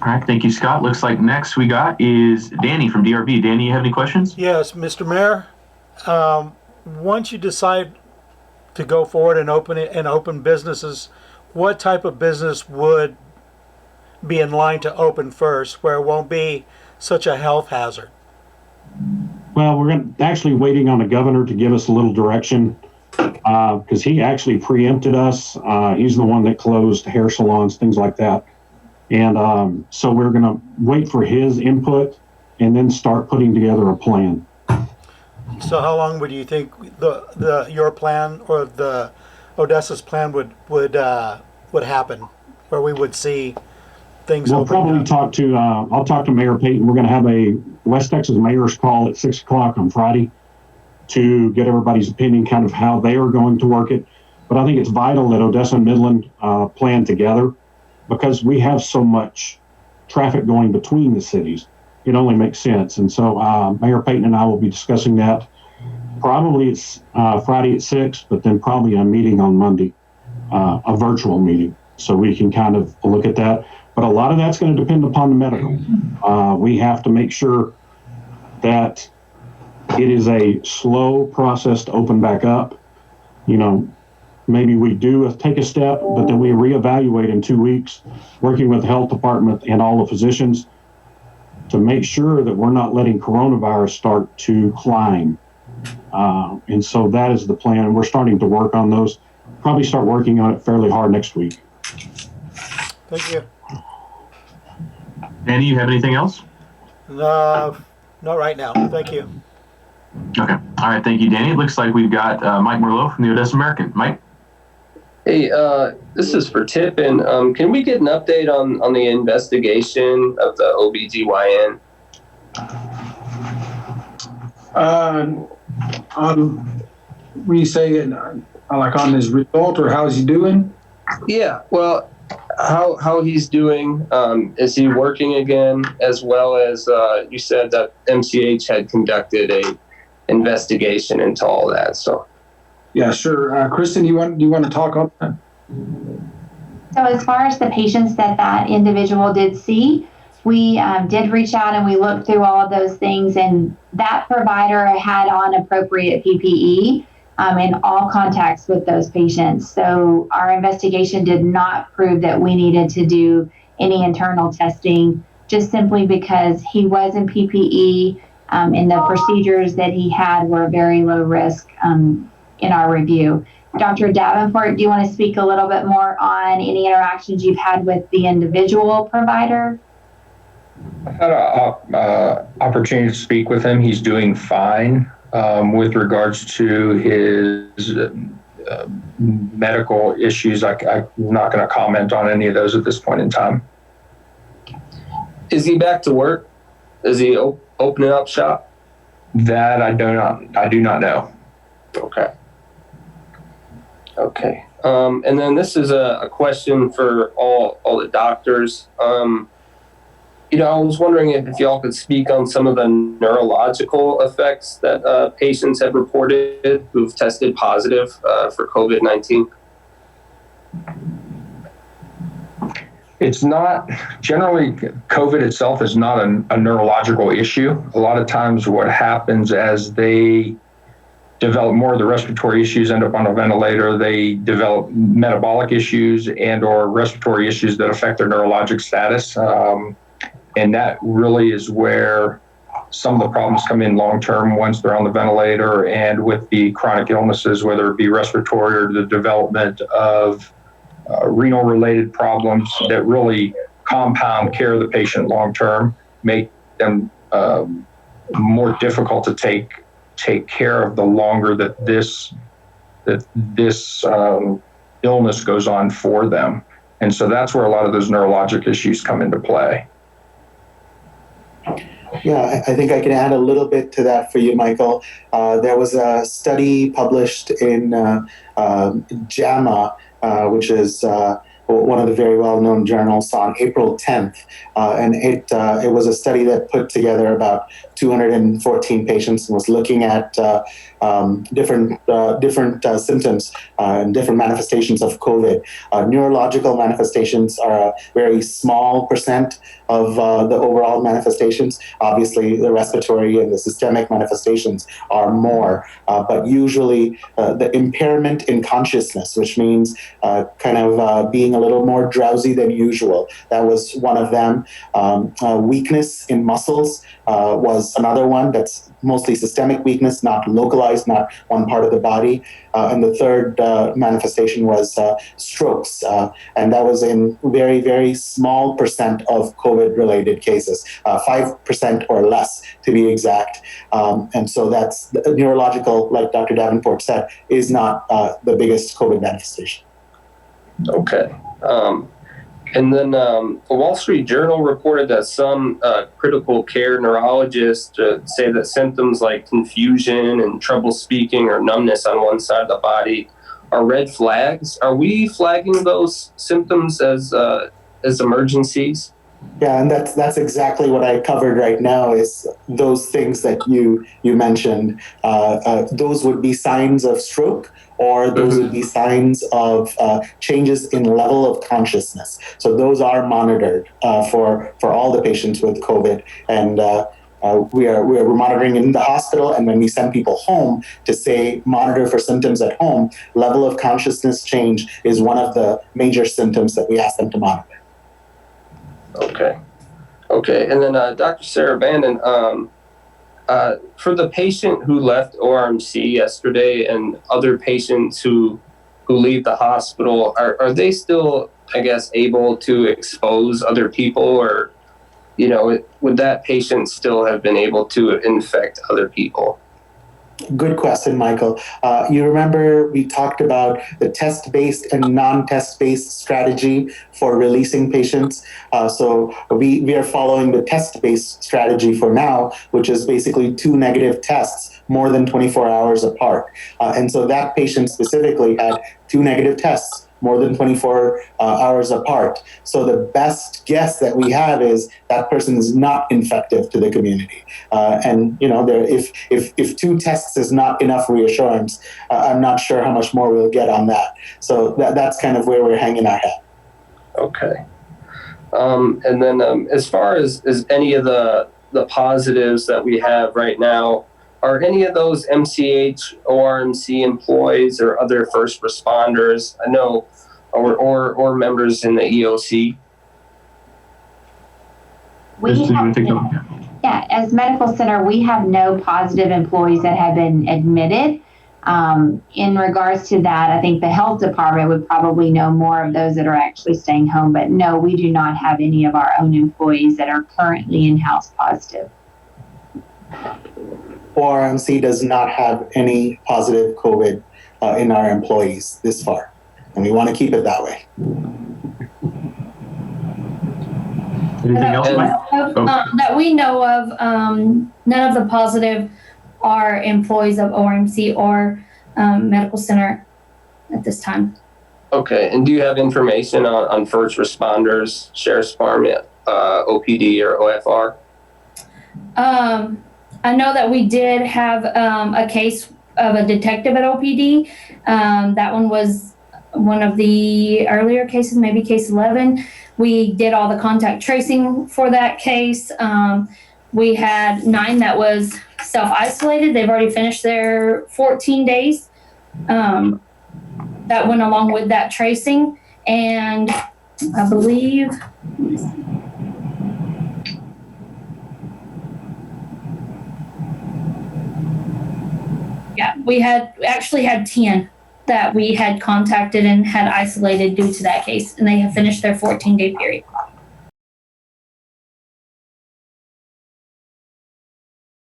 All right, thank you, Scott. Looks like next we got is Danny from DRB. Danny, you have any questions? Yes, Mr. Mayor. Once you decide to go forward and open businesses, what type of business would be in line to open first, where it won't be such a health hazard? Well, we're actually waiting on the governor to give us a little direction because he actually preempted us. He's the one that closed hair salons, things like that. And so we're going to wait for his input and then start putting together a plan. So how long would you think your plan or the Odessa's plan would happen, where we would see things? We'll probably up? I'll talk to Mayor Payton. We're going to have a West Texas mayor's call at 6 o'clock on Friday to get everybody's opinion, kind of how they are going to work it. But I think it's vital that Odessa and Midland plan together, because we have so much traffic going between the cities. It only makes sense. And so Mayor Payton and I will be discussing that. Probably it's Friday at 6, but then probably a meeting on Monday, a virtual meeting, so we can kind of look at that. But a lot of that's going to depend upon the medical. We have to make sure that it is a slow process to open back up. You know, maybe we take a step, but then we reevaluate in 2 weeks, working with the health department and all the physicians to make sure that we're not letting coronavirus start to climb. And so that is the plan. And we're starting to work on those. Probably start working on it fairly hard next week. Thank you. Danny, you have anything else? Not right now. Thank you. Okay. All right. Thank you, Danny. It looks like we've got Mike Merlot from the Odessa American. Mike? Hey, this is for Tippin. Can we get an update on the investigation of the OBGYN? When you say like on his result, or how's he doing? Yeah, well, how he's doing. Is he working again? As well as you said that MCH had conducted a investigation into all that. So. Yeah, sure. Kristin, you want to talk up that? So as far as the patients that individual did see, we did reach out and we looked through all of those things, and that provider had on appropriate PPE in all contacts with those patients. So our investigation did not prove that we needed to do any internal testing, just simply because he was in PPE and the procedures that he had were very low risk in our review. Dr. Davenport, do you want to speak a little bit more on any interactions you've had with the individual provider? I had an opportunity to speak with him. He's doing fine with regards to his medical issues. I'm not going to comment on any of those at this point in time. Is he back to work? Is he opening up shop? That I do not know. Okay. And then this is a question for all the doctors. I was wondering if y'all could speak on some of the neurological effects that patients have reported who've tested positive for COVID-19. It's not, generally, COVID itself is not a neurological issue. A lot of times what happens as they develop more of the respiratory issues, end up on a ventilator, they develop metabolic issues and or respiratory issues that affect their neurologic status. And that really is where some of the problems come in long-term once they're on the ventilator, and with the chronic illnesses, whether it be respiratory or the development of renal-related problems that really compound care of the patient long-term, make them more difficult to take care of the longer that this illness goes on for them. And so that's where a lot of those neurologic issues come into play. Yeah, I think I can add a little bit to that for you, Michael. There was a study published in JAMA, which is one of the very well-known journals, on April 10th. And it was a study that put together about 214 patients and was looking at different symptoms and different manifestations of COVID. Neurological manifestations are a very small percent of the overall manifestations. Obviously, the respiratory and the systemic manifestations are more, but usually the impairment in consciousness, which means being a little more drowsy than usual. That was one of them. Weakness in muscles was another one. That's mostly systemic weakness, not localized, not one part of the body. And the third manifestation was strokes. And that was in very, very small percent of COVID-related cases, 5% or less to be exact. And so that's neurological, like Dr. Davenport said, is not the biggest COVID manifestation. Okay. And then the Wall Street Journal reported that some critical care neurologists say that symptoms like confusion and trouble speaking or numbness on one side of the body are red flags. Are we flagging those symptoms as emergencies? Yeah, and that's exactly what I covered right now is those things that you mentioned. Those would be signs of stroke, or those would be signs of changes in level of consciousness. So those are monitored for all the patients with COVID, and we're monitoring in the hospital, and when we send people home to say monitor for symptoms at home, level of consciousness change is one of the major symptoms that we ask them to monitor. Okay. And then Dr. Sarah Bandon, for the patient who left ORMC yesterday and other patients who leave the hospital, are they still, I guess, able to expose other people, or, would that patient still have been able to infect other people? Good question, Michael. You remember we talked about the test-based and non-test-based strategy for releasing patients. So we are following the test-based strategy for now, which is basically 2 negative tests more than 24 hours apart. And so that patient specifically had 2 negative tests more than 24 hours apart. So the best guess that we have is that person is not infective to the community. And if 2 tests is not enough reassurance, I'm not sure how much more we'll get on that. So that's kind of where we're hanging our hat. Okay. And then as far as any of the positives that we have right now, are any of those MCH, ORMC employees or other first responders, I know, or members in the EOC? As medical center, we have no positive employees that have been admitted. In regards to that, I think the health department would probably know more of those that are actually staying home. But no, we do not have any of our own employees that are currently in-house positive. ORMC does not have any positive COVID in our employees this far, and we want to keep it that way. Anything else, Mike? That we know of, none of the positive are employees of ORMC or medical center at this time. Okay, and do you have information on first responders, sheriff's department, OPD or OFR? I know that we did have a case of a detective at OPD. That one was one of the earlier cases, maybe case 11. We did all the contact tracing for that case. We had 9 that was self-isolated. They've already finished their 14 days. That went along with that tracing. And I believe, we actually had 10 that we had contacted and had isolated due to that case, and they have finished their 14-day period.